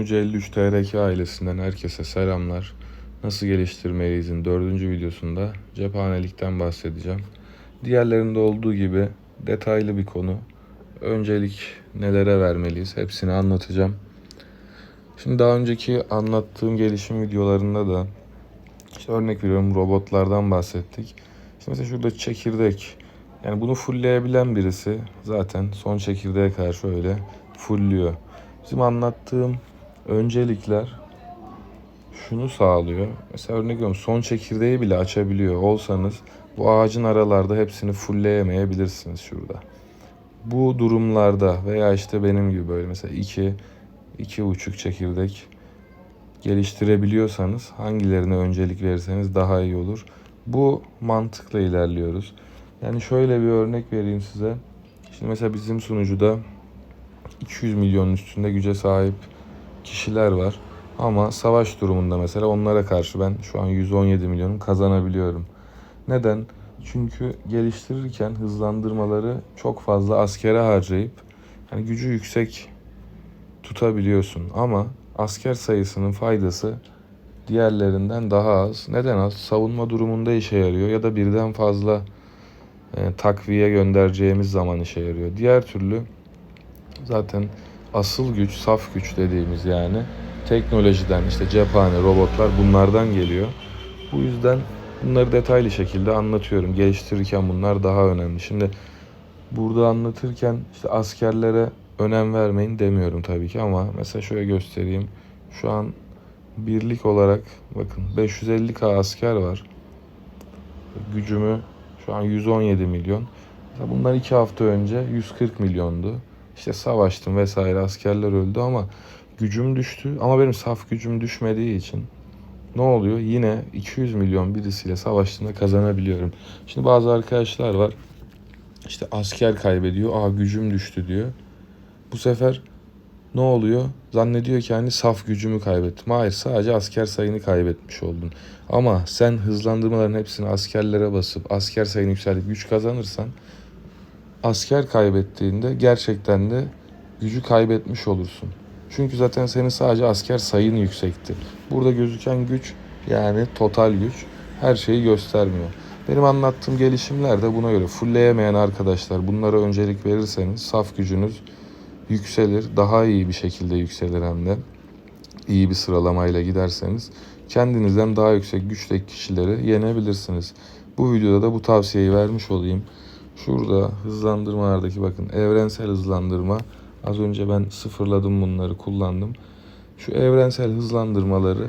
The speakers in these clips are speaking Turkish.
Sunucu 53 TRK ailesinden herkese selamlar. Nasıl geliştirmeliyiz'in 4. videosunda cephanelikten bahsedeceğim. Diğerlerinde olduğu gibi detaylı bir konu. Öncelik nelere vermeliyiz hepsini anlatacağım. Şimdi daha önceki anlattığım gelişim videolarında da işte örnek veriyorum robotlardan bahsettik. Şimdi mesela şurada çekirdek. Yani bunu fullleyebilen birisi zaten son çekirdeğe karşı öyle fullliyor. Bizim anlattığım öncelikler şunu sağlıyor. Mesela örnek veriyorum son çekirdeği bile açabiliyor olsanız bu ağacın aralarda hepsini fullleyemeyebilirsiniz şurada. Bu durumlarda veya işte benim gibi böyle mesela 2,5 çekirdek geliştirebiliyorsanız hangilerine öncelik verirseniz daha iyi olur. Bu mantıkla ilerliyoruz. Yani şöyle bir örnek vereyim size. Şimdi mesela bizim sunucuda 200 milyonun üstünde güce sahip kişiler var. Ama savaş durumunda mesela onlara karşı ben şu an 117 milyonum kazanabiliyorum. Neden? Çünkü geliştirirken hızlandırmaları çok fazla askere harcayıp yani gücü yüksek tutabiliyorsun. Ama asker sayısının faydası diğerlerinden daha az. Neden az? Savunma durumunda işe yarıyor ya da birden fazla takviye göndereceğimiz zaman işe yarıyor. Diğer türlü zaten asıl güç, saf güç dediğimiz yani teknolojiden işte cephane, robotlar bunlardan geliyor. Bu yüzden bunları detaylı şekilde anlatıyorum. Geliştirirken bunlar daha önemli. Şimdi burada anlatırken işte askerlere önem vermeyin demiyorum tabii ki ama mesela şöyle göstereyim. Şu an birlik olarak bakın 550k asker var. Gücümü şu an 117 milyon. Mesela bundan 2 hafta önce 140 milyondu. İşte savaştım vesaire askerler öldü ama gücüm düştü. Ama benim saf gücüm düşmediği için ne oluyor? Yine 200 milyon birisiyle savaştığında kazanabiliyorum. Şimdi bazı arkadaşlar var. İşte asker kaybediyor. Gücüm düştü diyor. Bu sefer ne oluyor? Zannediyor ki hani saf gücümü kaybettim. Hayır, sadece asker sayını kaybetmiş oldun. Ama sen hızlandırmaların hepsini askerlere basıp asker sayını yükseltip güç kazanırsan asker kaybettiğinde gerçekten de gücü kaybetmiş olursun. Çünkü zaten senin sadece asker sayın yüksekti. Burada gözüken güç yani total güç her şeyi göstermiyor. Benim anlattığım gelişimler de buna göre. Fullleyemeyen arkadaşlar bunlara öncelik verirseniz saf gücünüz yükselir. Daha iyi bir şekilde yükselir hem de. İyi bir sıralamayla giderseniz kendinizden daha yüksek güçteki kişileri yenebilirsiniz. Bu videoda da bu tavsiyeyi vermiş olayım. Şurada hızlandırmalardaki bakın evrensel hızlandırma. Az önce ben sıfırladım bunları kullandım. Şu evrensel hızlandırmaları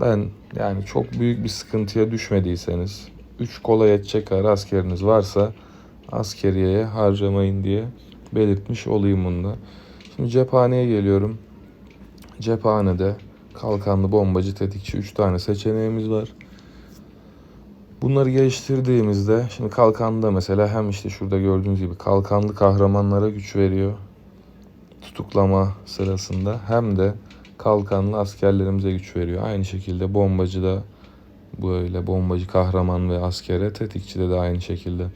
ben yani çok büyük bir sıkıntıya düşmediyseniz 3 kola yetecek kadar askeriniz varsa askeriyeye harcamayın diye belirtmiş olayım bunda. Şimdi cephaneye geliyorum. Cephanede kalkanlı, bombacı, tetikçi 3 tane seçeneğimiz var. Bunları geliştirdiğimizde şimdi kalkanda mesela hem işte şurada gördüğünüz gibi kalkanlı kahramanlara güç veriyor tutuklama sırasında hem de kalkanlı askerlerimize güç veriyor. Aynı şekilde bombacı da böyle bombacı kahraman ve askere, tetikçide de aynı şekilde.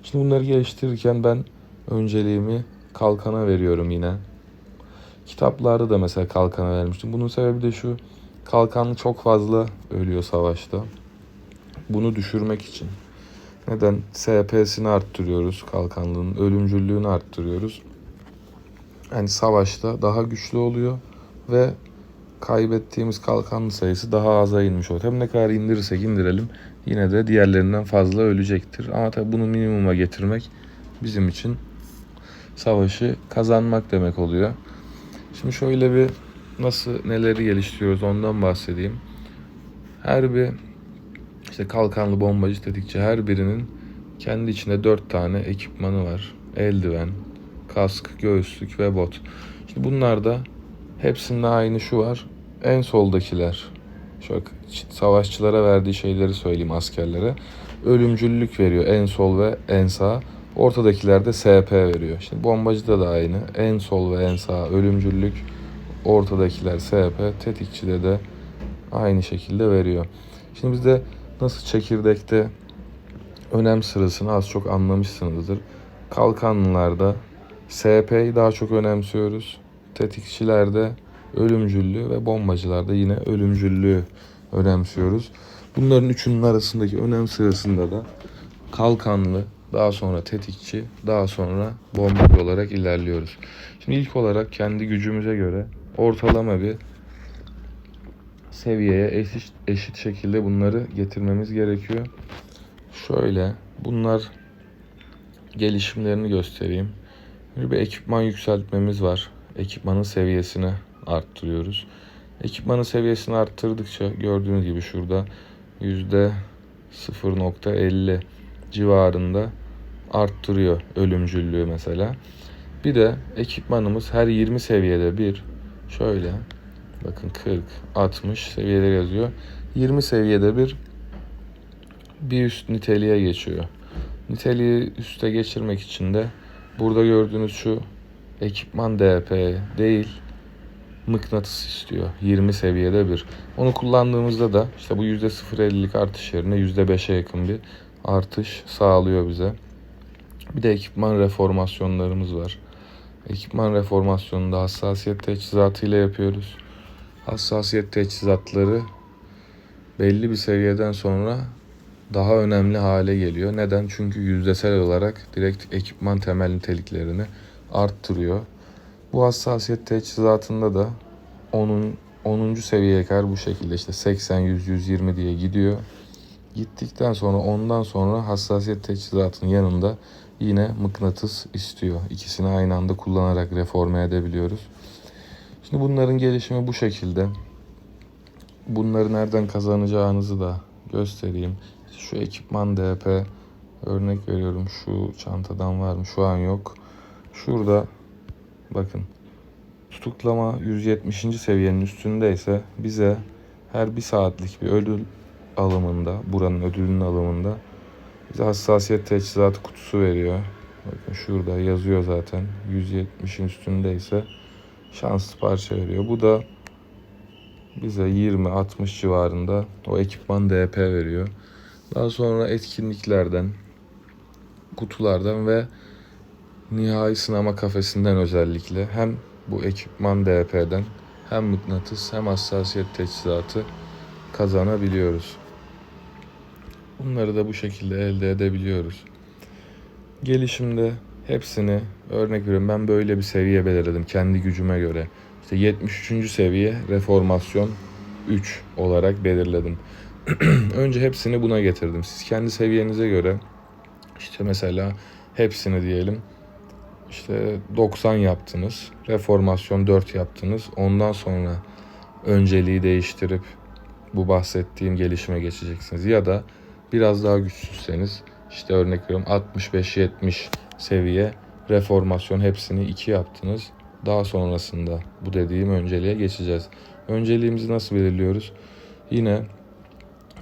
Şimdi bunları geliştirirken ben önceliğimi kalkana veriyorum yine. Kitaplarda da mesela kalkana vermiştim. Bunun sebebi de şu: kalkanlı çok fazla ölüyor savaşta. Bunu düşürmek için. Neden? SP'sini arttırıyoruz kalkanlının, ölümcüllüğünü arttırıyoruz. Yani savaşta daha güçlü oluyor ve kaybettiğimiz kalkanlı sayısı daha aza inmiş oluyor. Hem ne kadar indirirsek indirelim yine de diğerlerinden fazla ölecektir. Ama tabii bunu minimuma getirmek bizim için savaşı kazanmak demek oluyor. Şimdi şöyle bir nasıl neleri geliştiriyoruz ondan bahsedeyim. Her bir işte kalkanlı, bombacı, tetikçi her birinin kendi içinde 4 tane ekipmanı var. Eldiven, kask, göğüslük ve bot. Şimdi bunlarda hepsinde aynı şu var. En soldakiler, şöyle savaşçılara verdiği şeyleri söyleyeyim askerlere. Ölümcüllük veriyor en sol ve en sağ. Ortadakiler de SP veriyor. Şimdi bombacıda da aynı. En sol ve en sağ ölümcüllük. Ortadakiler SP. Tetikçide de aynı şekilde veriyor. Şimdi bizde nasıl çekirdekte önem sırasını az çok anlamışsınızdır. Kalkanlılarda SP'yi daha çok önemsiyoruz. Tetikçilerde ölümcüllüğü ve bombacılarda yine ölümcüllüğü önemsiyoruz. Bunların üçünün arasındaki önem sırasında da kalkanlı, daha sonra tetikçi, daha sonra bombacı olarak ilerliyoruz. Şimdi ilk olarak kendi gücümüze göre ortalama bir seviyeye eşit şekilde bunları getirmemiz gerekiyor. Şöyle bunlar gelişimlerini göstereyim. Bir ekipman yükseltmemiz var. Ekipmanın seviyesini arttırıyoruz. Ekipmanın seviyesini arttırdıkça gördüğünüz gibi şurada %0.50 civarında arttırıyor ölümcüllüğü mesela. Bir de ekipmanımız her 20 seviyede bir, şöyle bakın 40, 60 seviyeleri yazıyor. 20 seviyede bir üst niteliğe geçiyor. Niteliği üste geçirmek için de burada gördüğünüz şu ekipman DP değil, mıknatıs istiyor. 20 seviyede bir. Onu kullandığımızda da işte bu %0.50'lik artış yerine %5'e yakın bir artış sağlıyor bize. Bir de ekipman reformasyonlarımız var. Ekipman reformasyonunda hassasiyet teçhizatı ile yapıyoruz. Hassasiyet teçhizatları belli bir seviyeden sonra daha önemli hale geliyor. Neden? Çünkü yüzdesel olarak direkt ekipman temel niteliklerini arttırıyor. Bu hassasiyet teçhizatında da 10. seviyeye kadar bu şekilde işte 80, 100, 120 diye gidiyor. Gittikten sonra ondan sonra hassasiyet teçhizatının yanında yine mıknatıs istiyor. İkisini aynı anda kullanarak reforme edebiliyoruz. Şimdi bunların gelişimi bu şekilde. Bunları nereden kazanacağınızı da göstereyim. Şu ekipman DP örnek veriyorum. Şu çantadan var mı? Şu an yok. Şurada bakın tutuklama 170. seviyenin üstündeyse bize her 1 saatlik bir ödül alımında, buranın ödülünün alımında bize hassasiyet teçhizatı kutusu veriyor. Bakın şurada yazıyor zaten. 170'in üstündeyse şanslı parça veriyor. Bu da bize 20-60 civarında o ekipman DP veriyor. Daha sonra etkinliklerden, kutulardan ve nihai sınama kafesinden özellikle hem bu ekipman DP'den hem mıknatıs hem hassasiyet teçhizatı kazanabiliyoruz. Bunları da bu şekilde elde edebiliyoruz. Gelişimde hepsini örnek veriyorum, ben böyle bir seviye belirledim kendi gücüme göre. İşte 73. seviye reformasyon 3 olarak belirledim. Önce hepsini buna getirdim. Siz kendi seviyenize göre işte mesela hepsini diyelim işte 90 yaptınız. Reformasyon 4 yaptınız. Ondan sonra önceliği değiştirip bu bahsettiğim gelişime geçeceksiniz. Ya da biraz daha güçsüzseniz işte örnek veriyorum 65-70 seviye reformasyon hepsini 2 yaptınız. Daha sonrasında bu dediğim önceliğe geçeceğiz. Önceliğimizi nasıl belirliyoruz? Yine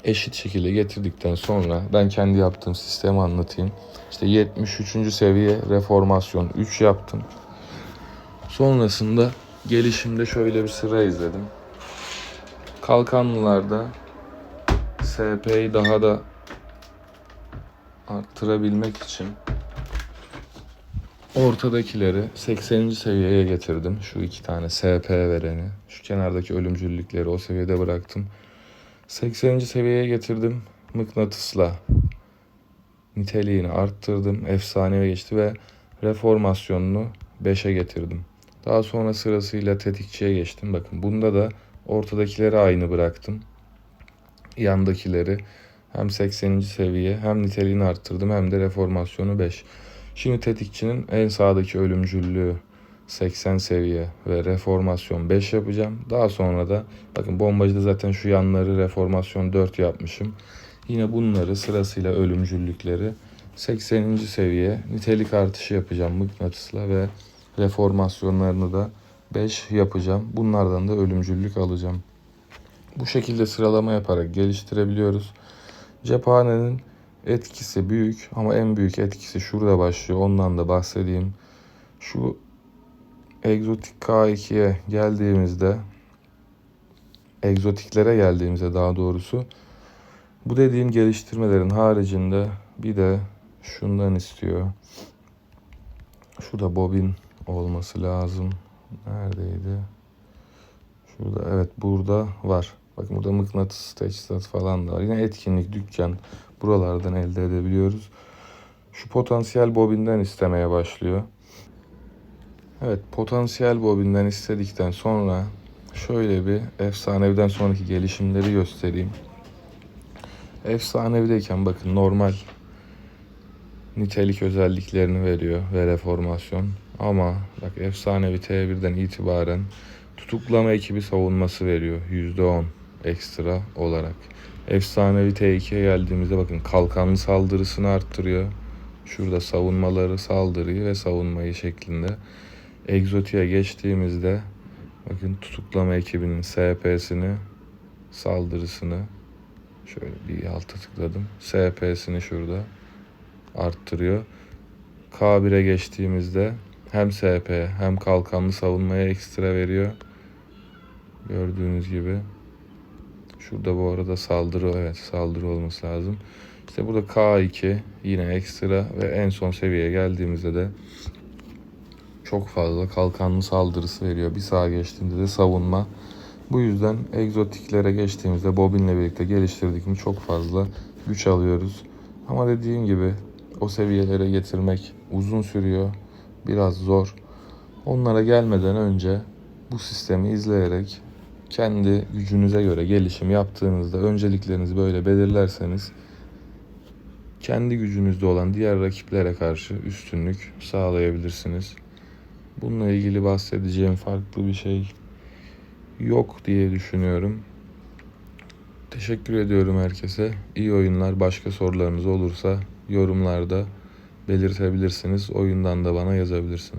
eşit şekilde getirdikten sonra ben kendi yaptığım sistemi anlatayım. İşte 73. seviye reformasyon 3 yaptım. Sonrasında gelişimde şöyle bir sıra izledim. Kalkanlılarda SP'yi daha da arttırabilmek için ortadakileri 80. seviyeye getirdim. Şu 2 tane SP vereni. Şu kenardaki ölümcüllükleri o seviyede bıraktım. 80. seviyeye getirdim. Mıknatısla niteliğini arttırdım. Efsanevi geçti ve reformasyonunu 5'e getirdim. Daha sonra sırasıyla tetikçiye geçtim. Bakın bunda da ortadakileri aynı bıraktım. Yandakileri hem 80. seviye hem niteliğini arttırdım hem de reformasyonu 5. Şimdi tetikçinin en sağdaki ölümcüllüğü 80 seviye ve reformasyon 5 yapacağım. Daha sonra da bakın bombacıda zaten şu yanları reformasyon 4 yapmışım. Yine bunları sırasıyla ölümcüllükleri 80. seviye nitelik artışı yapacağım mıknatısla ve reformasyonlarını da 5 yapacağım. Bunlardan da ölümcüllük alacağım. Bu şekilde sıralama yaparak geliştirebiliyoruz. Cephanenin etkisi büyük ama en büyük etkisi şurada başlıyor. Ondan da bahsedeyim. Şu egzotik K2'ye geldiğimizde, egzotiklere geldiğimizde daha doğrusu, bu dediğim geliştirmelerin haricinde bir de şundan istiyor. Şurada bobin olması lazım. Neredeydi? Şurada, evet, burada var. Bakın burada mıknatıs teçhizat falan da var. Yine etkinlik, dükkan, buralardan elde edebiliyoruz. Şu potansiyel bobinden istemeye başlıyor. Evet, potansiyel bobinden istedikten sonra şöyle bir efsaneviden sonraki gelişimleri göstereyim. Efsanevdeyken bakın normal nitelik özelliklerini veriyor ve reformasyon. Ama bak efsanevi T1'den itibaren tutuklama ekibi savunması veriyor %10 ekstra olarak. Efsanevi T2'ye geldiğimizde bakın kalkanlı saldırısını arttırıyor. Şurada savunmaları, saldırıyı ve savunmayı şeklinde. Egzotik'e geçtiğimizde bakın tutuklama ekibinin SP'sini, saldırısını şöyle bir alta tıkladım. SP'sini şurada arttırıyor. K1'e geçtiğimizde hem SP hem kalkanlı savunmaya ekstra veriyor. Gördüğünüz gibi. Şurada bu arada saldırı, evet saldırı olması lazım. İşte burada K2 yine ekstra ve en son seviyeye geldiğimizde de çok fazla kalkanlı saldırısı veriyor. Bir sağa geçtiğinde de savunma. Bu yüzden egzotiklere geçtiğimizde bobinle birlikte geliştirdik mi çok fazla güç alıyoruz. Ama dediğim gibi o seviyelere getirmek uzun sürüyor. Biraz zor. Onlara gelmeden önce bu sistemi izleyerek kendi gücünüze göre gelişim yaptığınızda önceliklerinizi böyle belirlerseniz kendi gücünüzde olan diğer rakiplere karşı üstünlük sağlayabilirsiniz. Bununla ilgili bahsedeceğim farklı bir şey yok diye düşünüyorum. Teşekkür ediyorum herkese. İyi oyunlar. Başka sorularınız olursa yorumlarda belirtebilirsiniz. Oyundan da bana yazabilirsiniz.